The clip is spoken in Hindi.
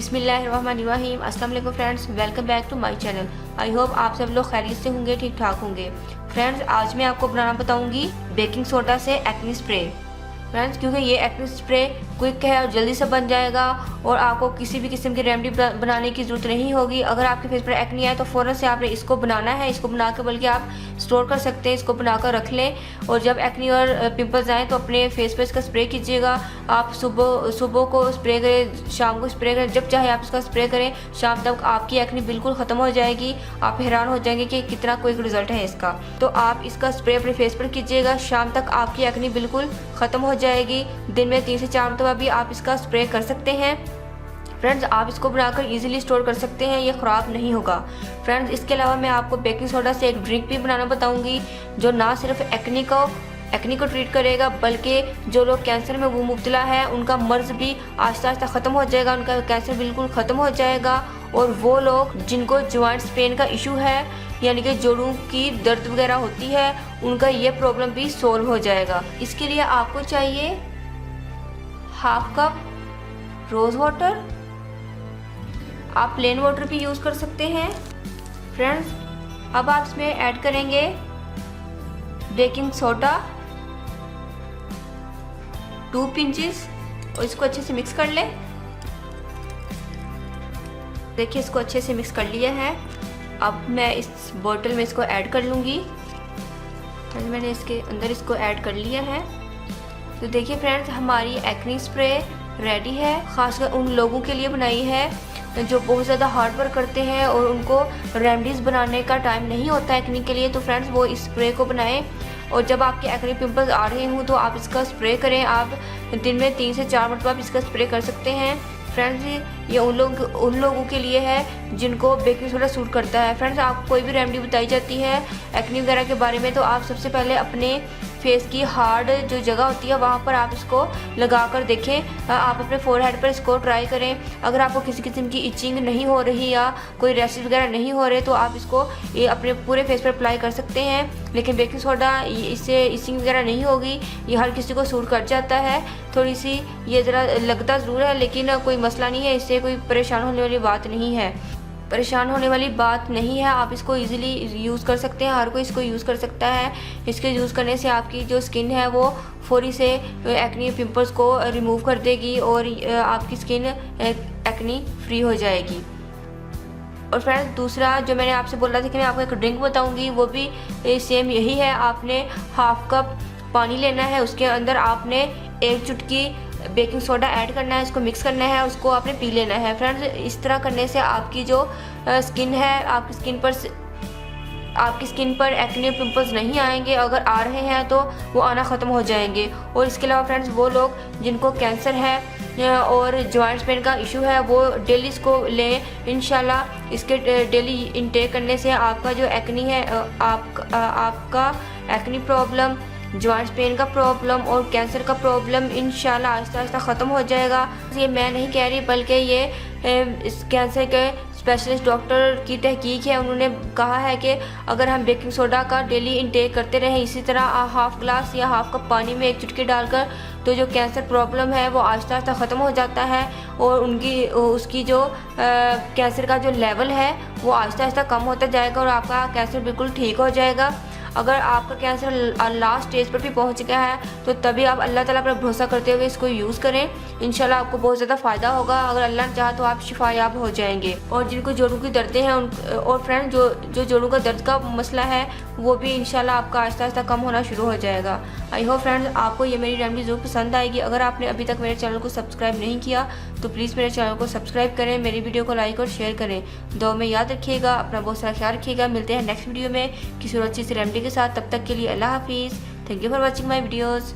बिस्मिल्लाहिर्रहमानिर्रहीम। अस्सलाम वालेकुम friends, welcome back to my channel. I hope आप सब लोग खैरियत से होंगे, ठीक ठाक होंगे। फ्रेंड्स, आज मैं आपको बनाना बताऊंगी बेकिंग सोडा से एक्ने स्प्रे। फ्रेंड्स, क्योंकि ये एक्ने स्प्रे क्विक है और जल्दी से बन जाएगा और आपको किसी भी किस्म की रेमेडी बनाने की ज़रूरत नहीं होगी। अगर आपके फेस पर एक्ने आए तो फ़ौरन से आपने इसको बनाना है। इसको बना के बल्कि आप स्टोर कर सकते हैं, इसको बनाकर रख लें और जब एक्ने और पिंपल्स आएँ तो अपने फेस पर इसका स्प्रे कीजिएगा। आप सुबह को स्प्रे करें, शाम को स्प्रे करें, जब चाहे आप इसका स्प्रे करें। शाम तक आपकी एक्ने बिल्कुल ख़त्म हो जाएगी। आप हैरान हो जाएंगे कि कितना क्विक रिजल्ट है इसका। तो आप इसका स्प्रे अपने फेस पर कीजिएगा, शाम तक आपकी एक्ने बिल्कुल ख़त्म हो जाएगी। दिन में 3 से 4 मरतबा भी आप इसका स्प्रे कर सकते हैं। फ्रेंड्स, आप इसको बनाकर इजीली स्टोर कर सकते हैं, ये ख़राब नहीं होगा। फ्रेंड्स, इसके अलावा मैं आपको बेकिंग सोडा से एक ड्रिंक भी बनाना बताऊंगी जो ना सिर्फ एक्ने को ट्रीट करेगा, बल्कि जो लोग कैंसर में वो मुब्तला है उनका मर्ज़ भी आहिस्ता आहिस्ता ख़त्म हो जाएगा, उनका कैंसर बिल्कुल ख़त्म हो जाएगा। और वो लोग जिनको जॉइंट्स पेन का इशू है, यानी कि जोड़ों की दर्द वगैरह होती है, उनका ये प्रॉब्लम भी सॉल्व हो जाएगा। इसके लिए आपको चाहिए 1/2 कप रोज़ वाटर। आप प्लेन वाटर भी यूज़ कर सकते हैं। फ्रेंड्स, अब आप इसमें ऐड करेंगे बेकिंग सोडा 2 पिंचेस और इसको अच्छे से मिक्स कर लें। देखिए, इसको अच्छे से मिक्स कर लिया है। अब मैं इस बोतल में इसको ऐड कर लूँगी। तो मैंने इसके अंदर इसको ऐड कर लिया है। तो देखिए फ्रेंड्स, हमारी एक्ने स्प्रे रेडी है। ख़ासकर उन लोगों के लिए बनाई है जो बहुत ज़्यादा हार्ड वर्क करते हैं और उनको रेमेडीज़ बनाने का टाइम नहीं होता एक्ने के लिए। तो फ्रेंड्स, वो इस स्प्रे को बनाएं और जब आपके एक्ने पिंपल्स आ रहे हों तो आप इसका स्प्रे करें। आप दिन में 3 से 4 मरतबा आप इसका स्प्रे कर सकते हैं। फ्रेंड्स, ये उन लोगों के लिए है जिनको बेकिंग सोडा सूट करता है। फ्रेंड्स, आपको कोई भी रेमेडी बताई जाती है एक्ने वगैरह के बारे में तो आप सबसे पहले अपने फेस की हार्ड जो जगह होती है वहाँ पर आप इसको लगा कर देखें। आप अपने फोरहेड पर इसको ट्राई करें। अगर आपको किसी किस्म की इचिंग नहीं हो रही या कोई रैशेस वगैरह नहीं हो रहे तो आप इसको ये अपने पूरे फेस पर अप्लाई कर सकते हैं। लेकिन बेकिंग सोडा इससे इचिंग वगैरह नहीं होगी, ये हर किसी को सूट कर जाता है। थोड़ी सी ये ज़रा लगता ज़रूर है लेकिन कोई मसला नहीं है, इससे कोई परेशान होने वाली बात नहीं है। आप इसको इजीली यूज़ कर सकते हैं, हर कोई इसको यूज़ कर सकता है। इसके यूज़ करने से आपकी जो स्किन है वो फौरी से एक्ने पिंपल्स को रिमूव कर देगी और आपकी स्किन एक्ने फ्री हो जाएगी। और फ्रेंड्स, दूसरा जो मैंने आपसे बोला था कि मैं आपको एक ड्रिंक बताऊंगी, वो भी सेम यही है। आपने 1/2 कप पानी लेना है, उसके अंदर आपने 1 चुटकी बेकिंग सोडा ऐड करना है, इसको मिक्स करना है, उसको आपने पी लेना है। फ्रेंड्स, इस तरह करने से आपकी जो स्किन है, आपकी स्किन पर एक्ने पिंपल्स नहीं आएंगे। अगर आ रहे हैं तो वो आना ख़त्म हो जाएंगे। और इसके अलावा फ्रेंड्स, वो लोग जिनको कैंसर है और जॉइंट्स पेन का इशू है वो डेली इसको लें। इंशाल्लाह इसके डेली इनटेक करने से आपका जो एक्ने है, आपका एक्ने प्रॉब्लम, जॉइंट्स पेन का प्रॉब्लम और कैंसर का प्रॉब्लम इंशाल्लाह आहिस्ता आहिस्ता ख़त्म हो जाएगा। ये मैं नहीं कह रही, बल्कि ये इस कैंसर के स्पेशलिस्ट डॉक्टर की तहकीक है। उन्होंने कहा है कि अगर हम बेकिंग सोडा का डेली इंटेक करते रहें इसी तरह 1/2 ग्लास या 1/2 कप पानी में 1 चुटकी डालकर, तो जो कैंसर प्रॉब्लम है वो आहिस्ता आहिस्ता ख़त्म हो जाता है और उसकी जो कैंसर का जो लेवल है वो आहिस्ता आहिस्ता कम होता जाएगा और आपका कैंसर बिल्कुल ठीक हो जाएगा। अगर आपका कैंसर लास्ट स्टेज पर भी पहुंच गया है तो तभी आप अल्लाह ताला पर भरोसा करते हुए इसको यूज़ करें। इंशाल्लाह आपको बहुत ज़्यादा फ़ायदा होगा। अगर अल्लाह ने चाहा तो आप शिफायाब हो जाएंगे। और जिनको जोड़ों की दर्दें हैं और फ्रेंड जो जोड़ों का दर्द का मसला है वो भी इंशाल्लाह आपका आहिस्ता आहिस्ता कम होना शुरू हो जाएगा। आई होप फ्रेंड्स, आपको ये मेरी रेमेडी ज़रूर पसंद आएगी। अगर आपने अभी तक मेरे चैनल को सब्सक्राइब नहीं किया तो प्लीज़ मेरे चैनल को सब्सक्राइब करें, मेरी वीडियो को लाइक और शेयर करें। दुआ में याद रखिएगा, अपना बहुत सारा ख्याल रखिएगा। मिलते हैं नेक्स्ट वीडियो में किसी और अच्छी सी रेमेडी के साथ। तब तक के लिए अल्लाह हाफिज़। Thank you for watching my videos.